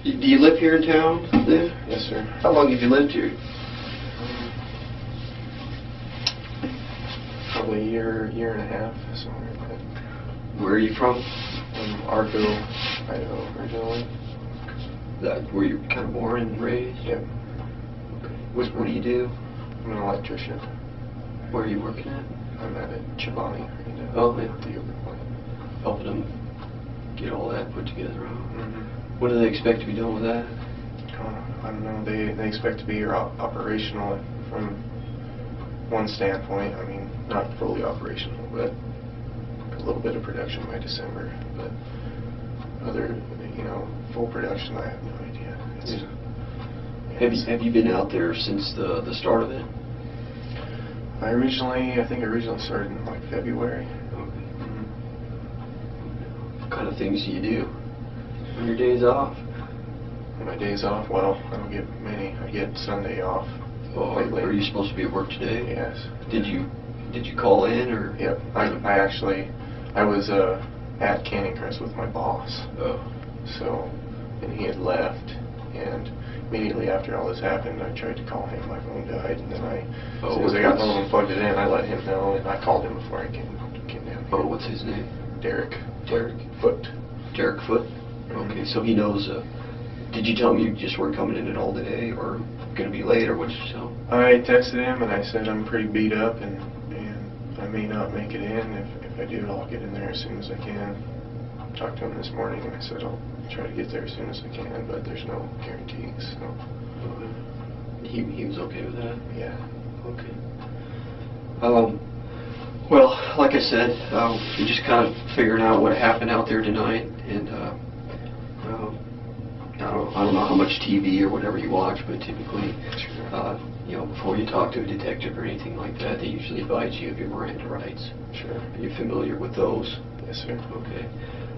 Do you live here in town then? Yes, sir. How long have you lived here? Probably a year and a half, somewhere like that. Where are you from? Arco, Idaho, originally. Were you kind of born and raised? Yep. Okay. What do you do? I'm an electrician. Where are you working at? I'm at a Chobani. Oh, yeah. The yoga plant. Helping them get all that put together. Mm-hmm. What do they expect to be done with that? I don't know. They expect to be operational from one standpoint. I mean, not fully operational, but a little bit of production by December. But other, full production, I have no idea. Have you been out there since the start of it? I think I originally started in like February. Okay. What kind of things do you do on your days off? On my days off, well, I don't get many. I get Sunday off. Oh, are you supposed to be at work today? Yes. Did you call in or? Yep. I was at Crest with my boss. Oh. So, and he had left, and immediately after all this happened, I tried to call him. My phone died, and then as soon as I got home and plugged it in, I let him know, and I called him before I came down here. Oh, what's his name? Derek. Derek Foot. Derek Foot? Okay, so he knows. Did you tell him you just weren't coming in at all today, or going to be late, or what did you tell him? I texted him, and I said I'm pretty beat up, and I may not make it in. If I do, I'll get in there as soon as I can. Talked to him this morning, and I said I'll try to get there as soon as I can, but there's no guarantees. So. He was okay with that? Yeah. Okay. Well, like I said, we're just kind of figuring out what happened out there tonight, and I don't know how much TV or whatever you watch, but typically, before you talk to a detective or anything like that, they usually advise you of your Miranda rights. Sure. Are you familiar with those? Yes, sir. Okay.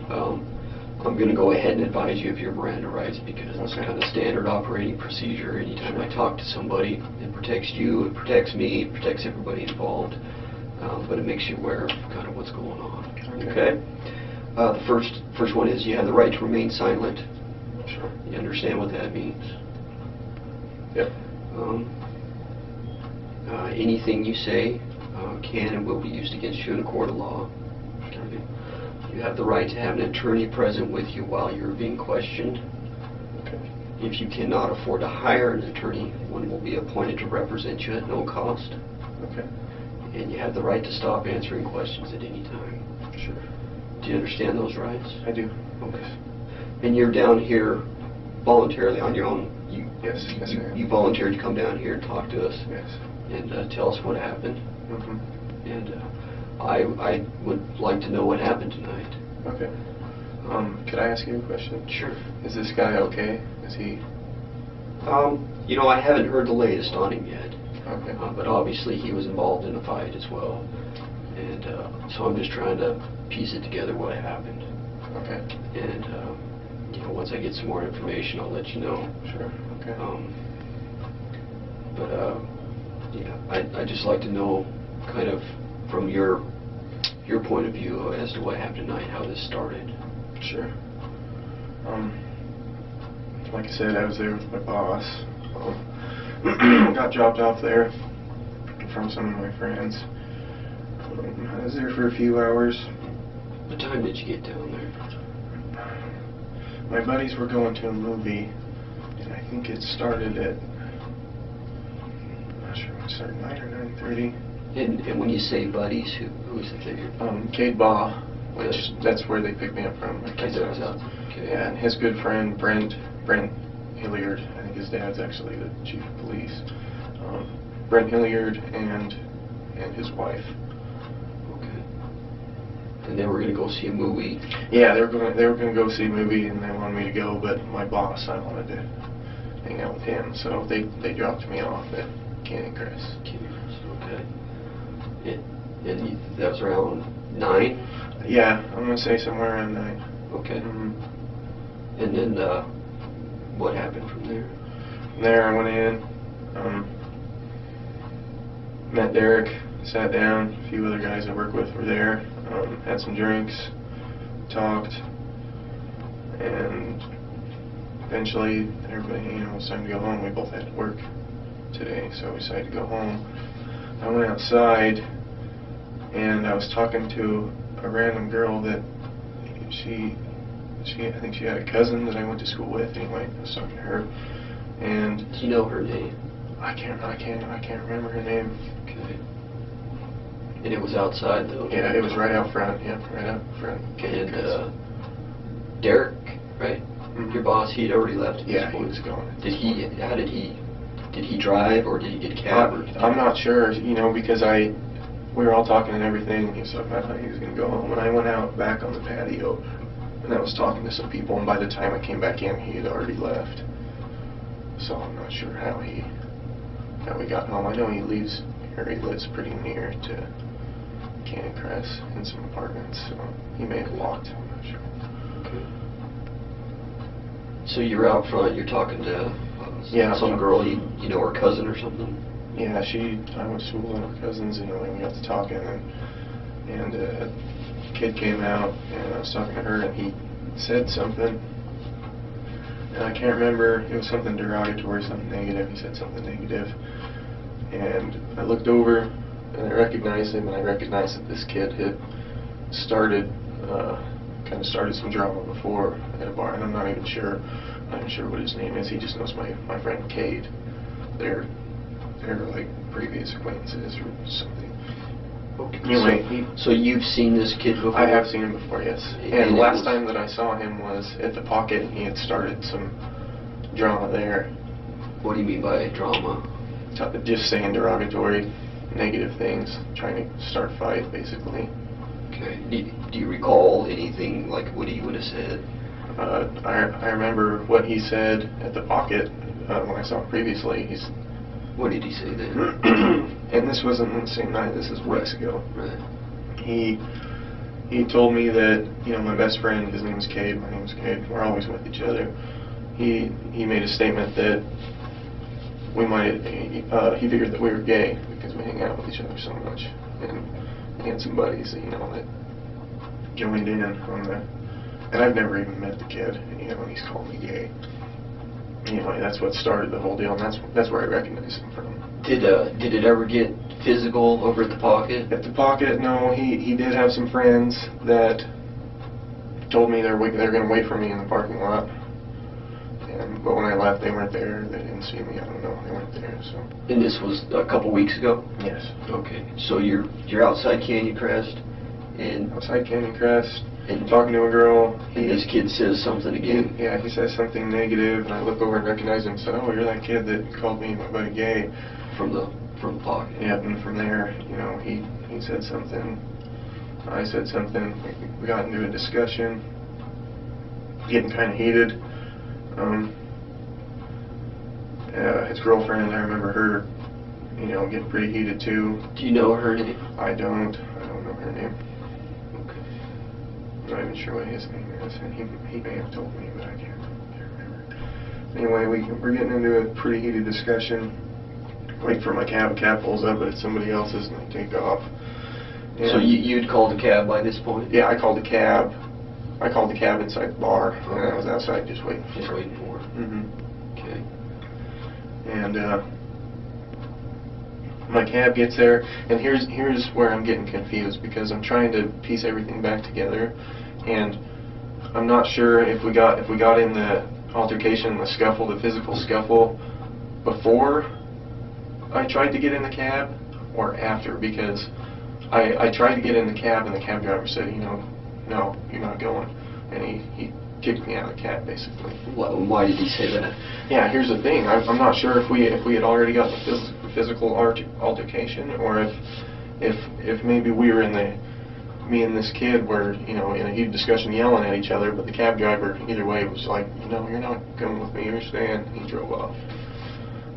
I'm going to go ahead and advise you of your Miranda rights because it's kind of standard operating procedure. Anytime I talk to somebody, it protects you, it protects me, it protects everybody involved, but it makes you aware of kind of what's going on. Okay? The first one is you have the right to remain silent. Sure. You understand what that means? Yep. Anything you say can and will be used against you in a court of law. Okay. You have the right to have an attorney present with you while you're being questioned. Okay. If you cannot afford to hire an attorney, one will be appointed to represent you at no cost. Okay. And you have the right to stop answering questions at any time. Sure. Do you understand those rights? I do. Okay. And you're down here voluntarily on your own? Yes, I am. You volunteered to come down here and talk to us? Yes. And tell us what happened? Mm-hmm. And I would like to know what happened tonight. Okay. Could I ask you a question? Sure. Is this guy okay? Is he? I haven't heard the latest on him yet. Okay. But obviously he was involved in a fight as well. And so I'm just trying to piece it together what happened. Okay. And, once I get some more information, I'll let you know. Sure. Okay. I'd just like to know kind of from your point of view as to what happened tonight, how this started. Sure. Like I said, I was there with my boss. Got dropped off there from some of my friends. I was there for a few hours. What time did you get down there? My buddies were going to a movie, and I think it started at, I'm not sure when it started, 9 or 9:30. And when you say buddies, who is it that you're... Cayde Lish, which that's where they picked me up from. Okay. Yeah, and his good friend Brent Hilliard, I think his dad's actually the chief of police. Brent Hilliard and his wife. Okay. And they were going to go see a movie? Yeah, they were going to go see a movie, and they wanted me to go, but my boss, I wanted to hang out with him, so they dropped me off at Crest. Okay. And that was around 9? Yeah, I'm going to say somewhere around 9. Okay. Mm-hmm. And then what happened from there? From there I went in, met Derek, sat down, a few other guys I work with were there, had some drinks, talked, and eventually, everybody, you know, it was time to go home. We both had to work today, so we decided to go home. I went outside, and I was talking to a random girl that I think she had a cousin that I went to school with. Anyway, I was talking to her, and Do you know her name? I can't remember her name. Okay. And it was outside though? Yeah, it was right out front. Yep, right out front. And Derek, right? Mhm. Your boss, he'd already left at this Yeah, he point. was gone. Did he drive, or did he get a cab? I'm not sure, you know, because we were all talking and everything, and he was talking about how he was going to go home, and I went out back on the patio, and I was talking to some people, and by the time I came back in, he had already left. So I'm not sure how he got home. I know he lives pretty near to Crest in some apartments, so he may have walked, I'm not sure. Okay. So you're out front, you're talking to some girl, you know, her cousin or something? Yeah, I went to school with her cousins, and we got to talking, and a kid came out, and I was talking to her, and he said something, and I can't remember, it was something derogatory, something negative. He said something negative, and I looked over, and I recognized him, and I recognized that this kid had kind of started some drama before at a bar, and I'm not even sure what his name is. He just knows my friend Cayde. They're like previous acquaintances or something. Okay. Anyway, so you've seen this kid before? I have seen him before, yes. And the last time that I saw him was at the Pocket, and he had started some drama there. What do you mean by drama? Just saying derogatory, negative things, trying to start a fight, basically. Okay. Do you recall anything like what he would have said? I remember what he said at the Pocket when I saw him previously. What did he say then? And this wasn't the same night. This is weeks ago. Right. He told me that, you know, my best friend, his name is Cayde, my name is Cayde, we're always with each other. He made a statement that he figured that we were gay because we hang out with each other so much, and he had some buddies, you know, that joined in on the. And I've never even met the kid, you know, and he's called me gay. Anyway, that's what started the whole deal, and that's where I recognized him from. Did it ever get physical over at the Pocket? At the Pocket, no. He did have some friends that told me they're going to wait for me in the parking lot. But when I left, they weren't there. They didn't see me. I don't know. They weren't there. So. And this was a couple weeks ago? Yes. Okay. So you're outside Canyon Crest, and outside Canyon Crest, and talking to a girl. And this kid says something again. He says something negative, and I look over and recognize him and said, "Oh, you're that kid that called me and my buddy gay." From the Pocket. Yeah, and from there, you know, he said something. I said something. We got into a discussion, getting kind of heated. His girlfriend, I remember her, you know, getting pretty heated too. Do you know her name? I don't know her name. Okay. I'm not even sure what his name is, and he may have told me, but I can't remember. Anyway, we're getting into a pretty heated discussion. Wait for my cab pulls up, but it's somebody else's, and they take off. And so you'd called a cab by this point? Yeah, I called a cab. I called the cab inside the bar, and I was outside just waiting for it. Mm-hmm. Okay. And my cab gets there, and here's where I'm getting confused, because I'm trying to piece everything back together, and I'm not sure if we got in the altercation, the scuffle, the physical scuffle, before I tried to get in the cab or after, because I tried to get in the cab, and the cab driver said, you know, no, you're not going, and he kicked me out of the cab, basically. Why did he say that? Yeah, here's the thing. I'm not sure if we had already got the physical altercation, or if maybe we were me and this kid were, you know, in a heated discussion yelling at each other, but the cab driver, either way, was like, you know, you're not coming with me, you're staying. He drove off.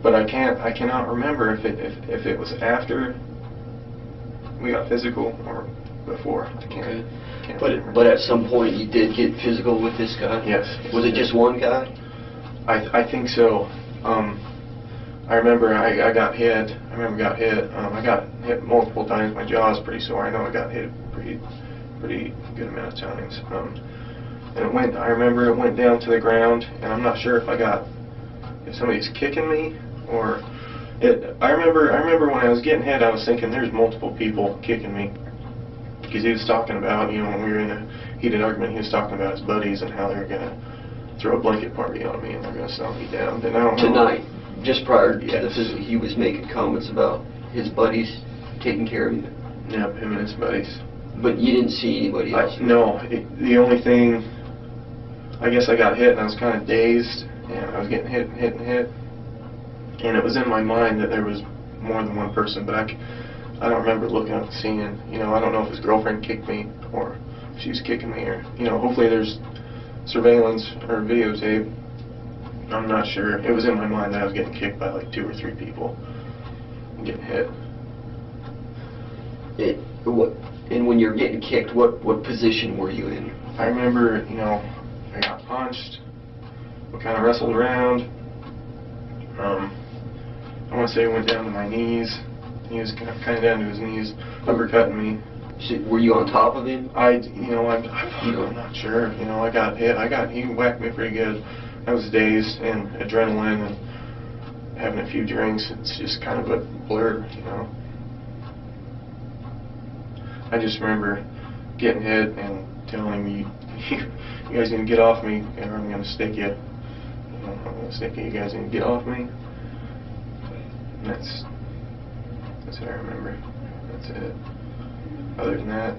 But I cannot remember if it was after we got physical or before. I can't. Okay. But at some point you did get physical with this guy? Yes. Was it just one guy? I think so. I remember I got hit. I got hit multiple times. My jaw is pretty sore. I know I got hit pretty good amount of times. And I remember it went down to the ground, and I'm not sure if somebody's kicking me or I remember when I was getting hit, I was thinking there's multiple people kicking me, because he was talking about, you know, when we were in a heated argument, he was talking about his buddies and how they were going to throw a blanket party on me and they're going to stomp me down. And I don't know. Tonight, just prior to Yes. the visit, he was making comments about his buddies taking care of him. Yep, him and his buddies. But you didn't see anybody else? No, the only thing, I guess I got hit and I was kind of dazed, and I was getting hit and hit and hit. And it was in my mind that there was more than one person, but I don't remember looking up and seeing, you know, I don't know if his girlfriend kicked me or if she was kicking me, or, you know, hopefully there's surveillance or videotape. I'm not sure. It was in my mind that I was getting kicked by like 2 or 3 people and getting hit. And when you're getting kicked, what position were you in? I remember, you know, I got punched, we kind of wrestled around. I want to say I went down to my knees. He was kind of down to his knees, uppercutting me. So, were you on top of him? I'm not sure. You know, I got hit. He whacked me pretty good. I was dazed and adrenaline and having a few drinks. It's just kind of a blur, you know. I just remember getting hit and telling me, you guys need to get off me, or I'm going to stick you. You know, I'm going to stick you. You guys need to get off me. And that's what I remember. That's it. Other than that,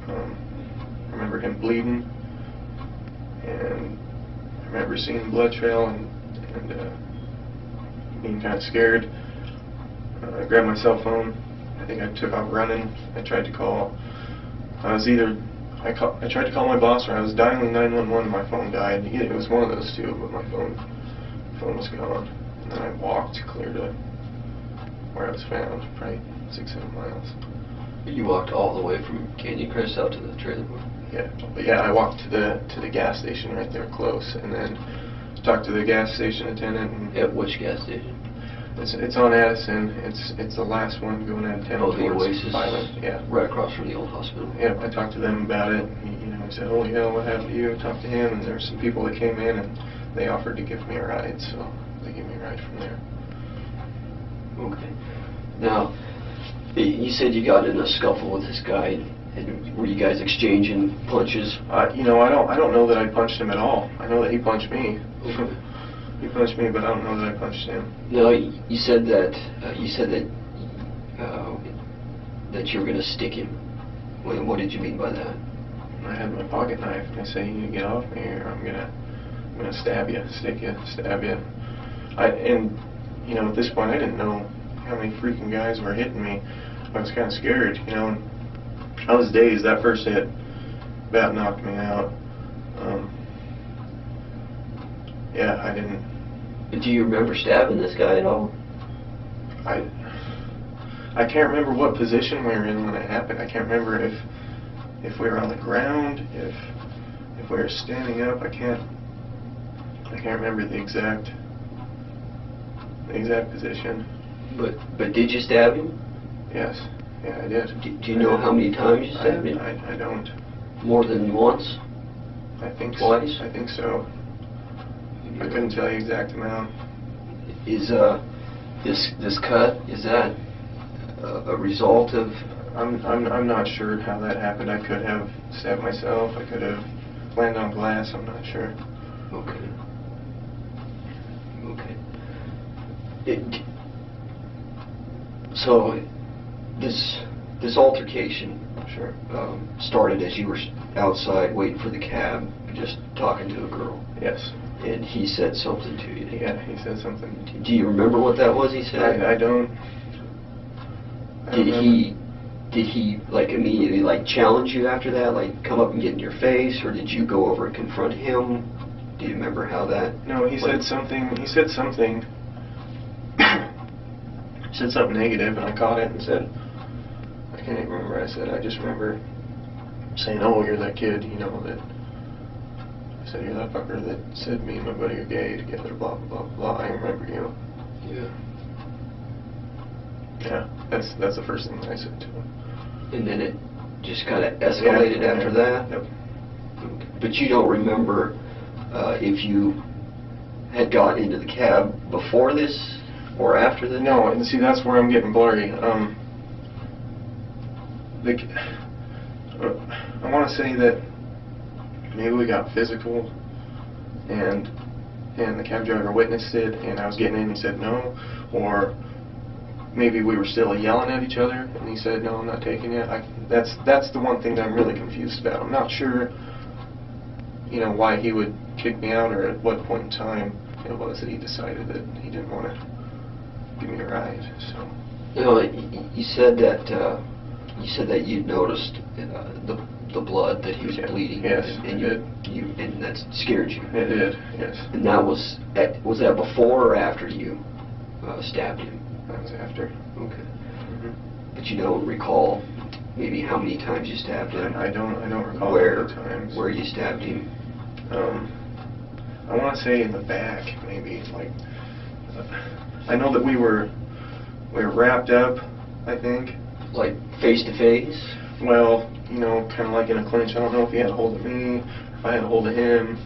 I remember him bleeding, and I remember seeing the blood trail and being kind of scared. I grabbed my cell phone. I think I took off running. I tried to call. I tried to call my boss, or I was dialing 911 and my phone died. It was one of those two, but my phone was gone. And then I walked clear to where I was found, probably 6-7 miles. You walked all the way from Canyon Crest out to the trailer park? Yeah, but yeah, I walked to the gas station right there close, and then talked to the gas station attendant. And at which gas station? It's on Addison. It's the last one going out of town. Oh, the Oasis. Yeah. Right across from the old hospital. Yeah, I talked to them about it. He said, "Holy hell, what happened to you?" I talked to him, and there were some people that came in, and they offered to give me a ride, so they gave me a ride from there. Okay. Now, you said you got in a scuffle with this guy, and were you guys exchanging punches? You know, I don't know that I punched him at all. I know that he punched me. Okay. He punched me, but I don't know that I punched him. No, you said that that you were going to stick him. What did you mean by that? I had my pocket knife, and I said, "You need to get off me, or I'm gonna stab you, stick you, stab you." And you know, at this point, I didn't know how many freaking guys were hitting me. I was kind of scared, you know. And I was dazed. That first hit about knocked me out. Yeah, I didn't. Do you remember stabbing this guy at all? I can't remember what position we were in when it happened. I can't remember if we were on the ground, if we were standing up. I can't remember the exact position. But did you stab him? Yes. Yeah, I did. Do you know how many times you stabbed him? I don't. More than once? I think Twice? I think so. I couldn't tell you exact amount. Is this cut, is that a result of? I'm not sure how that happened. I could have stabbed myself. I could have landed on glass. I'm not sure. Okay. So this altercation Sure. started as you were outside waiting for the cab, just talking to a girl. Yes. And he said something to you. Yeah, he said something. Do you remember what that was he said? I don't. Did he like immediately like challenge you after that, like come up and get in your face, or did you go over and confront him? Do you remember how that? No, he said something. He said something. Said something negative, and I caught it and said, I can't even remember what I said. I just remember saying, "Oh, you're that kid, you know that." I said, "You're that fucker that said me and my buddy are gay together, blah blah blah blah." I remember you. Yeah. Yeah, that's the first thing that I said to him. And then it just kind of escalated after that? Yep. But you don't remember if you had got into the cab before this or after this? No, and see, that's where I'm getting blurry. I want to say that maybe we got physical, and the cab driver witnessed it, and I was getting in and he said no, or maybe we were still yelling at each other and he said no, I'm not taking it. That's the one thing that I'm really confused about. I'm not sure, you know, why he would kick me out, or at what point in time it was that he decided that he didn't want to give me a ride. So. No, you said that you noticed the blood, that he was bleeding. Yes, and and that scared you. It did, yes. And that was that before or after you stabbed him? That was after. Okay. Mm-hmm. But you don't recall maybe how many times you stabbed him? I don't recall where how many times. Where you stabbed him? I want to say in the back, maybe. Like, I know that we were wrapped up, I think. Like face to face? Well, you know, kind of like in a clinch. I don't know if he had a hold of me, if I had a hold of him,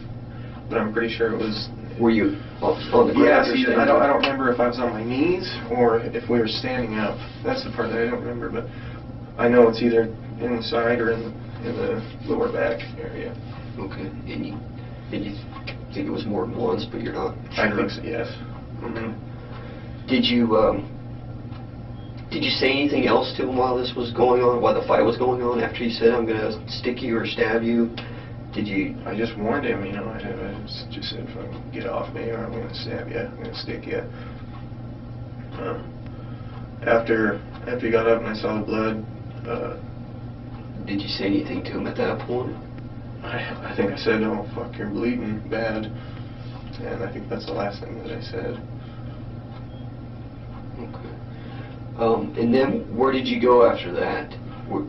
but I'm pretty sure it was. Were you on the ground? Yeah, see, I don't remember if I was on my knees or if we were standing up. That's the part that I don't remember, but I know it's either in the side or in the lower back area. Okay, and you think it was more than once, but you're not sure? I think so, yes. Mm-hmm. Did you say anything else to him while this was going on, while the fight was going on, after he said, I'm going to stick you or stab you? Did you? I just warned him, you know, I just said, fucking get off me or I'm going to stab you, I'm going to stick you. After he got up and I saw the blood. Did you say anything to him at that point? I think I said, oh, fuck, you're bleeding bad. And I think that's the last thing that I said. Okay. And then where did you go after that?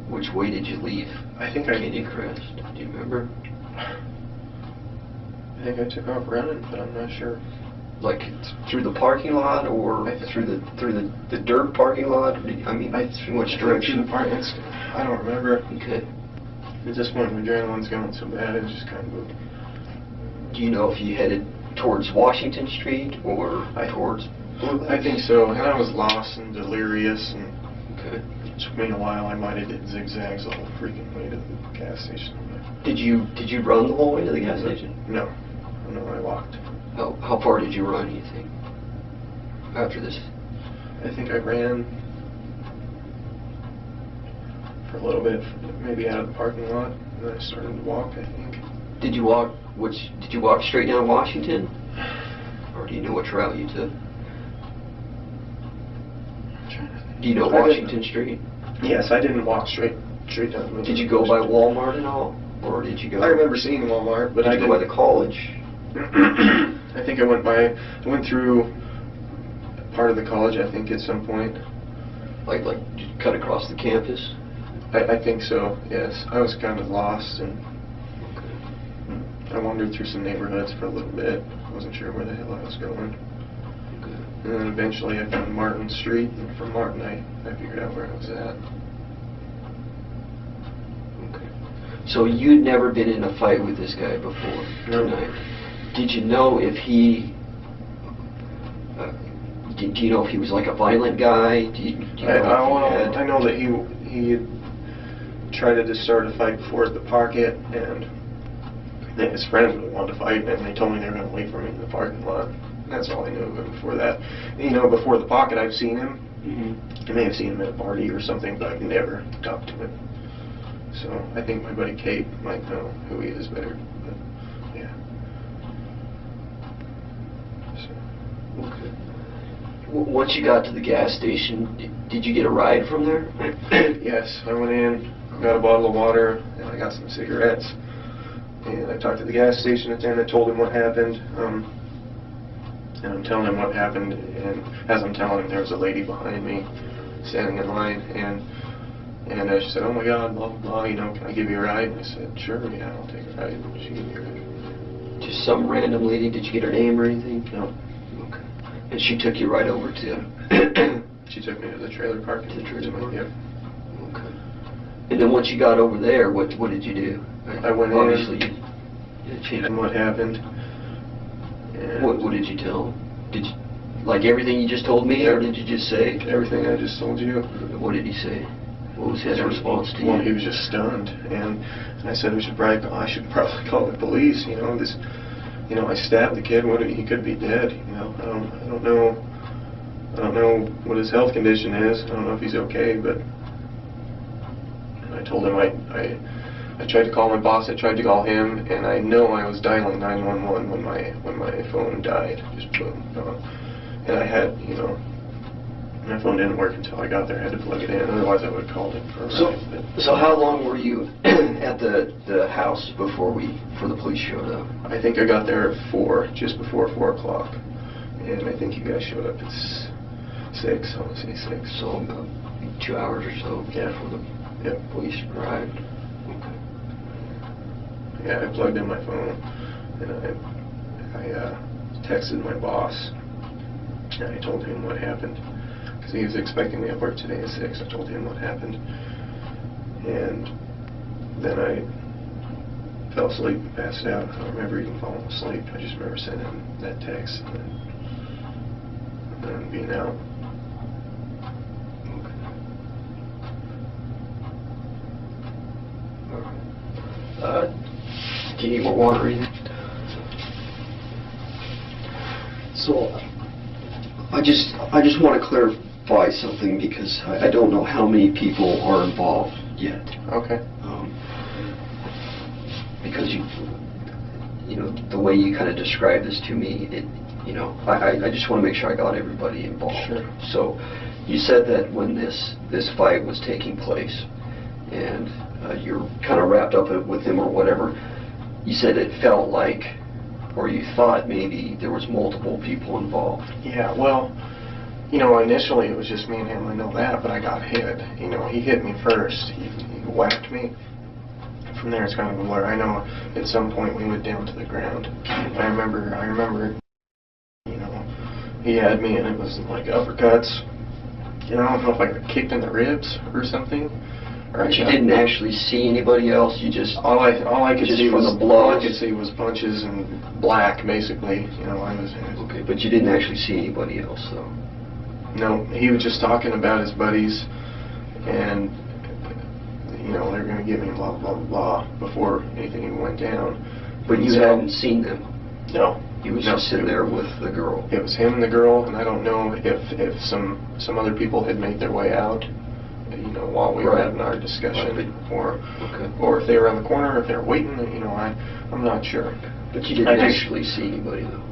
Which way did you leave? I think Cayde Crest. Do you remember? I think I took off running, but I'm not sure. Like through the parking lot, or through the dirt parking lot? I mean, which direction? Through the I don't remember. Okay. At this point, my adrenaline's going so bad, it just kind of. Do you know if you headed towards Washington Street or towards? I think so. And I was lost and delirious, and okay. It took me a while. I might have did zigzags the whole freaking way to the gas station. Did you run the whole way to the gas station? No, I walked. How far did you run, you think, after this? I think I ran for a little bit, maybe out of the parking lot, and then I started to walk, I think. Did you walk straight down Washington? Or do you know which route you took? Do you know Washington Street? Yes, I didn't walk straight down. Did you go by Walmart and all? Or did you go? I remember seeing Walmart, but I didn't go by the college. I think I went through part of the college, I think, at some point. Like just cut across the campus? I think so, yes. I was kind of lost, and I wandered through some neighborhoods for a little bit. I wasn't sure where the hell I was going. And then eventually I found Martin Street, and from Martin I figured out where I was at. Okay. So you'd never been in a fight with this guy before tonight? Did you know if he... do you know if he was like a violent guy? I know that he tried to start a fight before at the parket, and then his friends wanted to fight, and they told me they were going to wait for me in the parking lot. That's all I knew of him before that. You know, before the pocket, I've seen him. Mm-hmm. I may have seen him at a party or something, but I've never talked to him. So I think my buddy Kate might know who he is better. But yeah. So. Okay. Once you got to the gas station, did you get a ride from there? Yes, I went in, got a bottle of water, and I got some cigarettes. And I talked to the gas station attendant, told him what happened. And I'm telling him what happened, and as I'm telling him, there was a lady behind me standing in line, and she said, oh my God, blah, blah, blah, you know, can I give you a ride? And I said, sure, yeah, I'll take a ride. And she gave me a ride. Just some random lady? Did you get her name or anything? No. Okay. And she took you right over to... She took me to the trailer park. To the trailer park? Yep. Okay. And then once you got over there, what did you do? I went Obviously, in. And what happened. And What did you tell him? Did you, like everything you just told me, or did you just say? Everything I just told you. What did he say? What was his response to you? Well, he was just stunned, and I said I should probably call the police. You know, this, you know, I stabbed the kid. He could be dead. You know, I don't know what his health condition is. I don't know if he's okay, but I told him I tried to call my boss. I tried to call him, and I know I was dialing 911 when my phone died. Just boom. And I had, you know, my phone didn't work until I got there. I had to plug it in. Otherwise, I would have called him for a ride. So how long were you at the house before the police showed up? I think I got there at 4, just before 4 o'clock, and I think you guys showed up at 6. I want to say 6. So about 2 hours or so before the police arrived. Okay. Yeah, I plugged in my phone, and I texted my boss, and I told him what happened, because he was expecting me at work today at 6. I told him what happened, and then I fell asleep and passed out. I don't remember even falling asleep. I just remember sending him that text and then being out. Do you need more water or anything? So, I just want to clarify something, because I don't know how many people are involved yet. Okay. Because you know, the way you kind of described this to me, you know, I just want to make sure I got everybody involved. Sure. So, you said that when this fight was taking place, and you're kind of wrapped up with him or whatever, you said it felt like, or you thought maybe there was multiple people involved. Yeah, well, you know, initially it was just me and him, I know that, but I got hit. You know, he hit me first. He whacked me. From there it's kind of a blur. I know at some point we went down to the ground. I remember, you know, he had me and it was like uppercuts. You know, I don't know if I got kicked in the ribs or something. But you didn't actually see anybody else. You just all I could just see from was the blows. All I could see was punches and black, basically. You know, I was. Okay, but you didn't actually see anybody else, though. No, he was just talking about his buddies, and you know they're going to give me blah blah blah before anything even went down. But you hadn't seen them. No. He was just sitting there with the girl. It was him and the girl, and I don't know if some other people had made their way out. You know, while we were having our discussion, or if they were in the corner, or if they were waiting, you know, I'm not sure. But you didn't actually see anybody, though?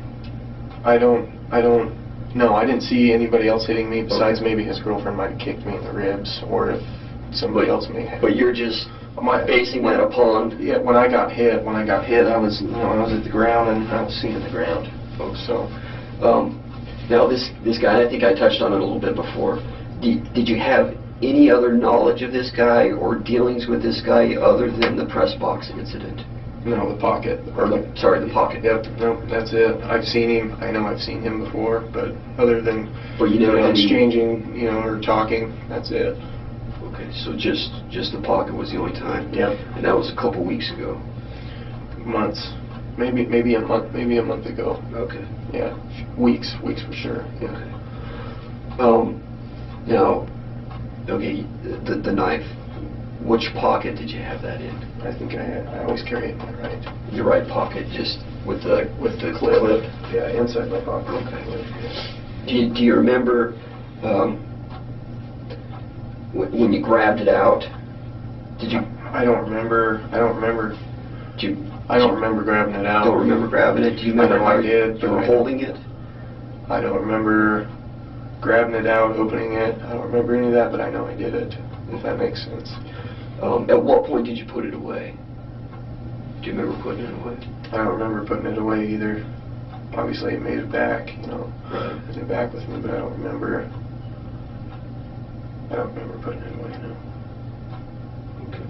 No, I didn't see anybody else hitting me, besides maybe his girlfriend might have kicked me in the ribs, or if somebody else may have. But you're just basing that upon... Yeah, when I got hit, I was, you know, I was at the ground, and I was seeing the ground, folks, so... Now, this guy, I think I touched on it a little bit before. Did you have any other knowledge of this guy or dealings with this guy other than the press box incident? No, the pocket. The pocket. Yep, no, that's it. I've seen him. I know I've seen him before, but other than exchanging, you know, or talking, that's it. Okay, so just the pocket was the only time. Yep. And that was a couple weeks ago. Months, maybe a month ago. Okay. Yeah, weeks for sure. Yeah. Okay. Now, okay, the knife. Which pocket did you have that in? I think I always carry it in my right. Your right pocket, just with the clip. Yeah, inside my pocket. Okay. Do you remember when you grabbed it out? Did you? I don't remember. I don't remember grabbing it out. Don't remember grabbing it? Do you remember how you were holding it? I don't remember grabbing it out, opening it. I don't remember any of that, but I know I did it, if that makes sense. At what point did you put it away? Do you remember putting it away? I don't remember putting it away either. Obviously, it made it back, you know. Right. It made it back with me, but I don't remember putting it away, no. Okay.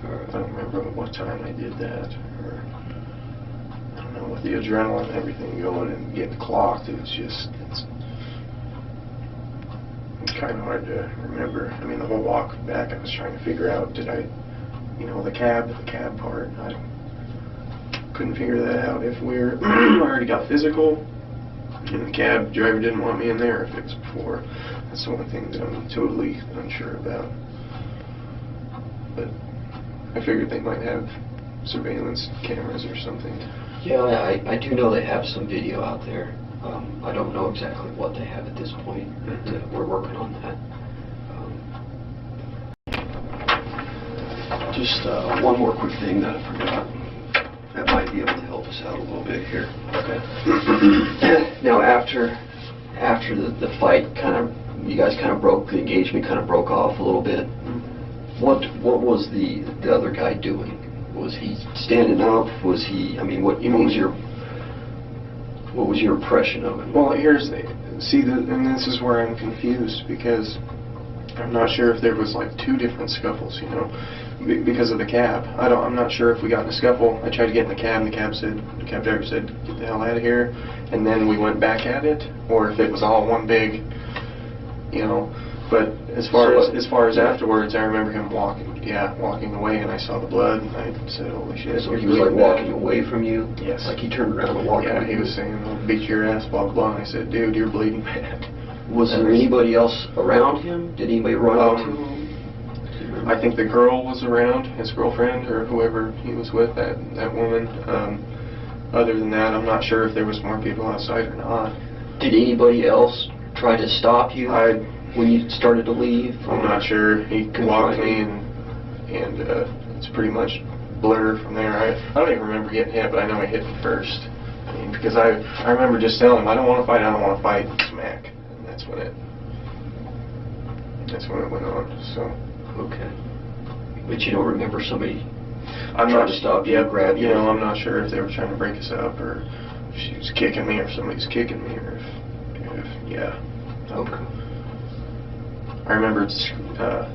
All right. I don't remember what time I did that, or I don't know, with the adrenaline and everything going and getting clocked, it's kind of hard to remember. I mean, the whole walk back, I was trying to figure out, did I you know, the cab part. I couldn't figure that out. If we're already got physical, and the cab driver didn't want me in there, if it was before. That's the one thing that I'm totally unsure about. But I figured they might have surveillance cameras or something. Yeah, I do know they have some video out there. I don't know exactly what they have at this point, but we're working on that. Just one more quick thing that I forgot. That might be able to help us out a little bit here. Okay. Now, after the fight, you guys broke, the engagement broke off a little bit. What was the other guy doing? Was he standing up? Was he? I mean, what was your impression of him? Well, and this is where I'm confused, because I'm not sure if there was like two different scuffles, you know, because of the cab. I'm not sure if we got in a scuffle. I tried to get in the cab, and the cab driver said, "Get the hell out of here," and then we went back at it, or if it was all one big, you know. But as far as afterwards, I remember him walking away, and I saw the blood, and I said, "Holy shit!" So he was like walking away from you? Yes. Like he turned around and walked away? Yeah, he was saying, "I'll beat your ass, blah blah blah." And I said, "Dude, you're bleeding bad." Was there anybody else around him? Did anybody run up to him? I think the girl was around, his girlfriend or whoever he was with, that woman. Other than that, I'm not sure if there was more people outside or not. Did anybody else try to stop you when you started to leave? I'm not sure. He walked me, and it's pretty much blur from there. I don't even remember getting hit, but I know I hit him first. I mean, because I remember just telling him, "I don't want to fight. I don't want to fight." Smack. And that's when it went on. So. Okay. But you don't remember somebody trying to stop you, grab you? You know, I'm not sure if they were trying to break us up, or if she was kicking me, or somebody's kicking me, or if yeah. Okay. I remember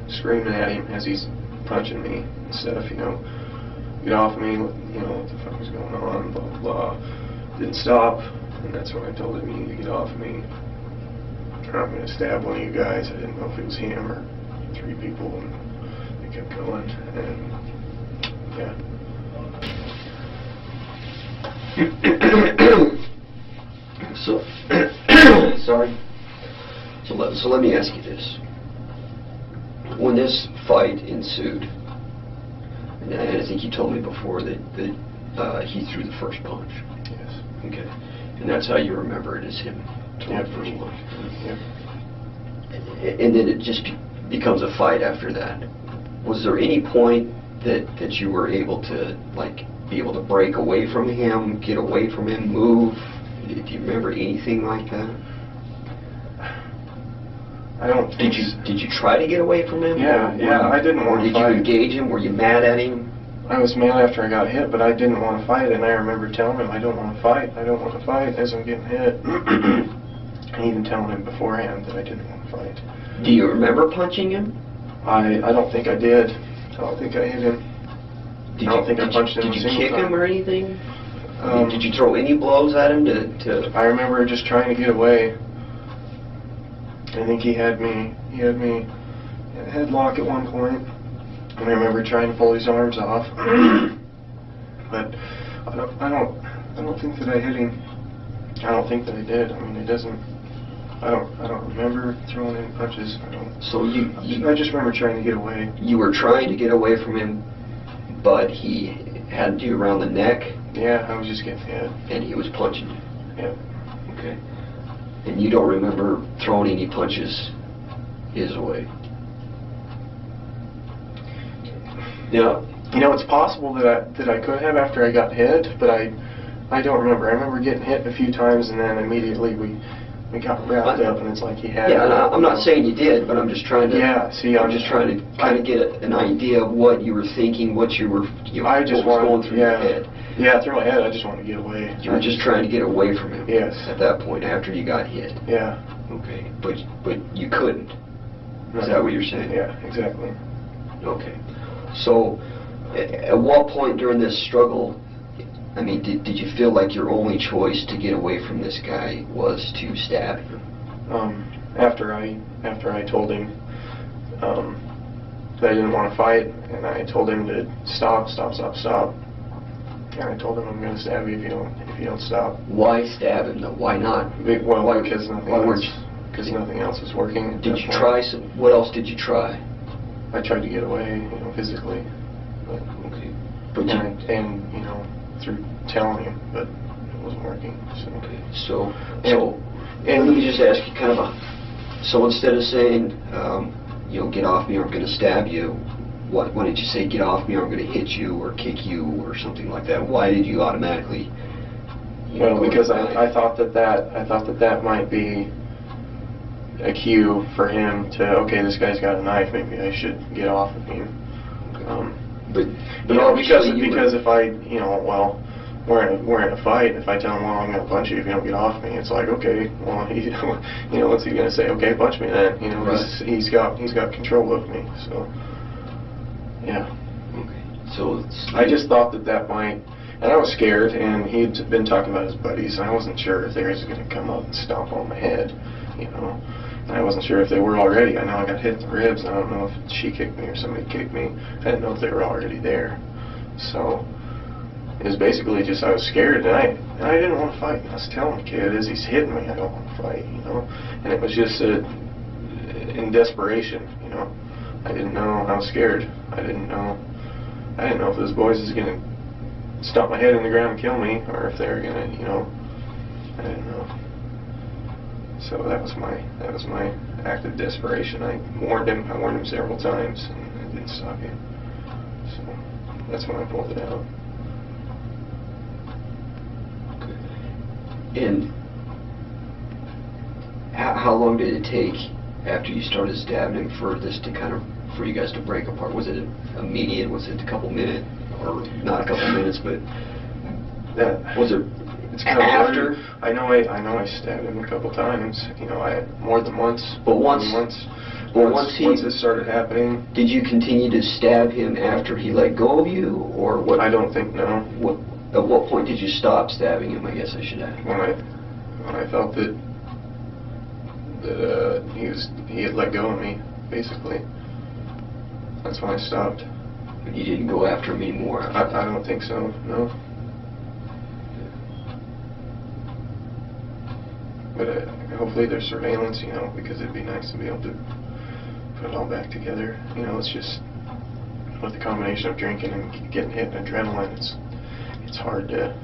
screaming at him as he's punching me and stuff, you know, "Get off me," you know, what the fuck was going on, blah, blah, blah. Didn't stop, and that's when I told him, "You need to get off me, or I'm going to stab one of you guys." I didn't know if it was him or 3 people, and they kept going, and yeah. So, sorry. So let me ask you this. When this fight ensued, and I think you told me before that he threw the first punch. Yes. Okay. And that's how you remember it, as him throwing the first punch. Yep. And then it just becomes a fight after that. Was there any point that you were able to, like, be able to break away from him, get away from him, move? Do you remember anything like that? I don't think Did you try to get away from him? Yeah, I didn't want to fight. Or did you engage him? Were you mad at him? I was mad after I got hit, but I didn't want to fight, and I remember telling him, "I don't want to fight, I don't want to fight," as I'm getting hit. And even telling him beforehand that I didn't want to fight. Do you remember punching him? I don't think I did. I don't think I hit him. I don't think I punched him a single time. Did you kick him or anything? Did you throw any blows at him to... I remember just trying to get away. I think he had me headlock at one point, and I remember trying to pull his arms off. But I don't think that I hit him. I don't think that I did. I mean, it doesn't. I don't remember throwing any punches. So I just remember trying to get away. You were trying to get away from him, but he had you around the neck. Yeah, I was just getting hit. And he was punching you. Yeah. Okay. And you don't remember throwing any punches his way. Now, you know, it's possible that I could have after I got hit, but I don't remember. I remember getting hit a few times, and then immediately we got wrapped up, and it's like he had. Yeah, and I'm not saying you did, but I'm just trying to. Yeah, see, I'm just trying to kind of get an idea of what you were thinking, what you were, I just what was going through your head. Yeah, through my head, I just wanted to get away. You were just trying to get away from him. Yes. At that point, after you got hit. Yeah. Okay, but you couldn't. No. Is that what you're saying? Yeah, exactly. Okay. So, at what point during this struggle, I mean, did you feel like your only choice to get away from this guy was to stab him? After I told him that I didn't want to fight, and I told him to stop. And I told him, I'm going to stab you if you don't stop. Why stab him though? Why not? Well, because nothing else was working. Did you try some? What else did you try? I tried to get away, physically, but Okay. and through telling him, but it wasn't working. So. Okay. So and let me just ask you kind of so instead of saying, get off me or I'm going to stab you, why did you say get off me or I'm going to hit you or kick you or something like that? Why did you automatically? Well, because I thought that might be a cue for him to, okay, this guy's got a knife, maybe I should get off of him. But because if I, we're in a fight. If I tell him, well, I'm going to punch you if you don't get off me, it's like, okay, well, what's he going to say? Okay, punch me then. Right. He's got control of me. So, yeah. Okay. So I just thought that might, and I was scared. And he'd been talking about his buddies, and I wasn't sure if they were going to come up and stomp on my head, And I wasn't sure if they were already. I know I got hit in the ribs, and I don't know if she kicked me or somebody kicked me. I didn't know if they were already there. So it was basically just I was scared, and I didn't want to fight. And I was telling the kid, as he's hitting me, I don't want to fight, And it was just in desperation, I didn't know. I was scared. I didn't know if those boys was going to stomp my head in the ground and kill me, or if they were going to, I didn't know. So that was my act of desperation. I warned him several times, and it didn't stop him. So that's when I pulled it out. And how long did it take after you started stabbing him for you guys to break apart? Was it immediate? Was it a couple minutes, or not a couple minutes, but was it? It's kind of after? I know I stabbed him a couple times. I more than once. But once it started happening. Did you continue to stab him after he let go of you, or what? I don't think no. At what point did you stop stabbing him? I guess I should ask. When I felt that he had let go of me, basically. That's when I stopped. But you didn't go after him anymore. I don't think so. No. But hopefully there's surveillance, because it'd be nice to be able to put it all back together. It's just with the combination of drinking and getting hit and adrenaline, it's hard to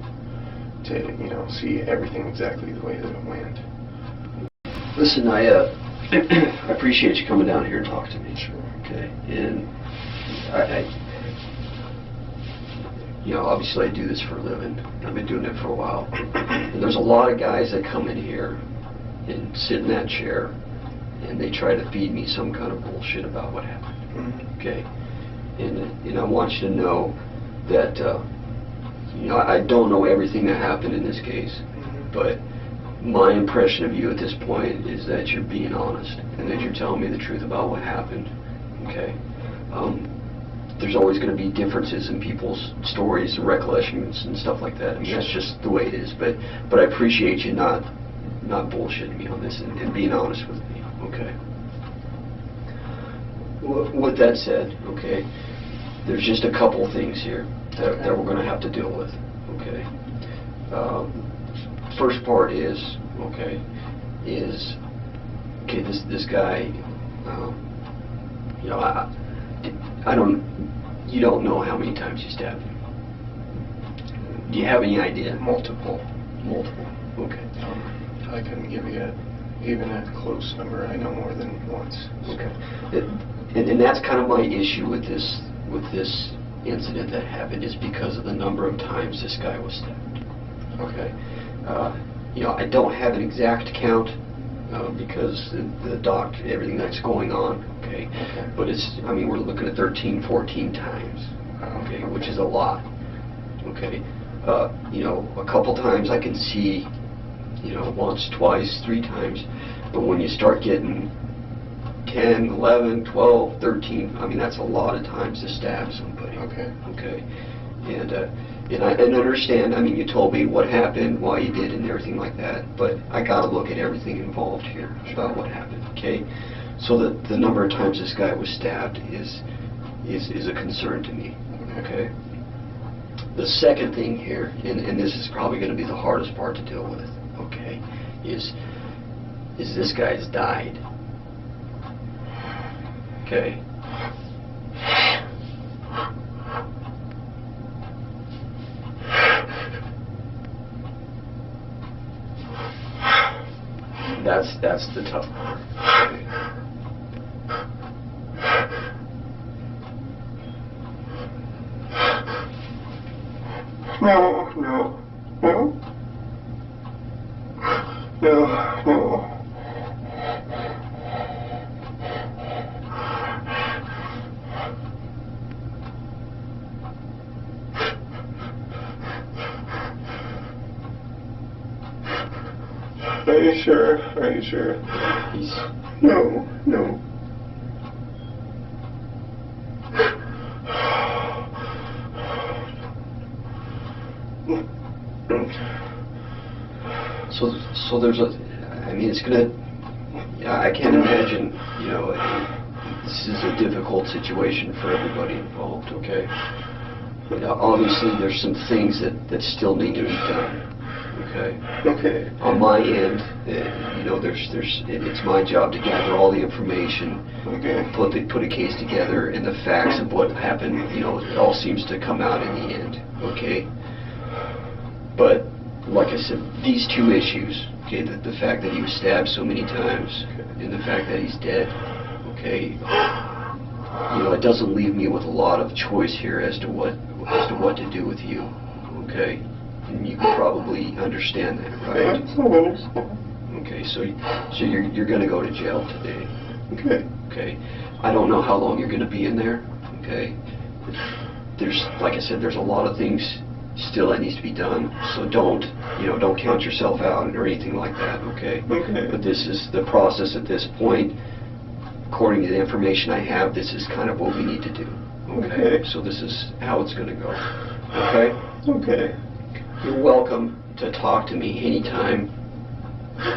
see everything exactly the way that it went. Listen, I appreciate you coming down here and talking to me. Sure. Okay, and obviously I do this for a living. I've been doing it for a while. And there's a lot of guys that come in here and sit in that chair and they try to feed me some kind of bullshit about what happened. Mm-hmm. Okay? And I want you to know that, I don't know everything that happened in this case, Mm-hmm. but my impression of you at this point is that you're being honest and that you're telling me the truth about what happened. Okay? There's always going to be differences in people's stories and recollections and stuff like that. I mean, that's just the way it is. But I appreciate you not bullshitting me on this and being honest with me. Okay. With that said, okay, there's just a couple things here that we're going to have to deal with. Okay. First part is this guy. You don't know how many times you stabbed him. Do you have any idea? Multiple. Okay. I couldn't give you even a close number. I know more than once. Okay. And that's kind of my issue with this incident that happened, is because of the number of times this guy was stabbed. Okay. I don't have an exact count because the doc, everything that's going on. Okay. But we're looking at 13, 14 times. Okay, which is a lot. Okay. A couple times I can see, once, twice, 3 times. But when you start getting 10, 11, 12, 13, that's a lot of times to stab somebody. Okay. Okay. And I understand, you told me what happened, why you did, and everything like that, but I got to look at everything involved here about what happened, okay? So the number of times this guy was stabbed is is a concern to me, okay? The second thing here, and this is probably going to be the hardest part to deal with, okay, is this guy's died, okay? That's the tough part. Okay. No. Are you sure? He's... No. So there's I mean, it's gonna, I can't imagine, this is a difficult situation for everybody involved, okay? Obviously, there's some things that still need to be done, okay? On my end, it's my job to gather all the information, put a case together, and the facts of what happened, it all seems to come out in the end, okay? But, like I said, these two issues, okay, the fact that he was stabbed so many times, and the fact that he's dead, okay, it doesn't leave me with a lot of choice here as to what to do with you, okay? And you can probably understand that, right? I understand. Okay, so you're going to go to jail today. Okay. I don't know how long you're going to be in there, okay? There's, like I said, there's a lot of things still that needs to be done, so don't count yourself out or anything like that, okay? But this is the process at this point. According to the information I have, this is kind of what we need to do, okay? So this is how it's going to go, okay? You're welcome to talk to me anytime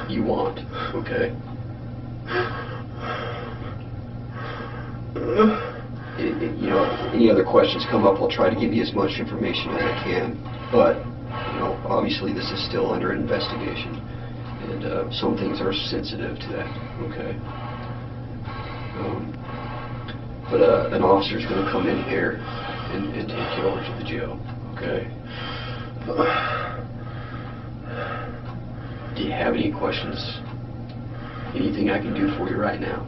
you want, okay? Any other questions come up, I'll try to give you as much information as I can. But, obviously this is still under investigation, and some things are sensitive to that, okay? But an officer's going to come in here and take you over to the jail, okay? Do you have any questions? Anything I can do for you right now?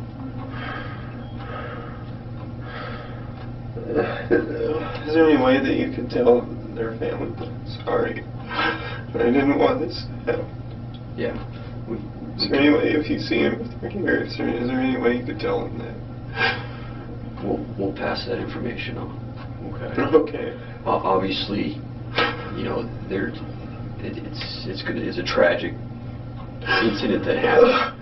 Is there any way that you could tell their family that I'm sorry? I didn't want this to happen. Yeah. Is there any way, if you see him, if they're here, is there any way you could tell them that? We'll pass that information on. Okay. Okay. Obviously, it's a tragic incident that happened.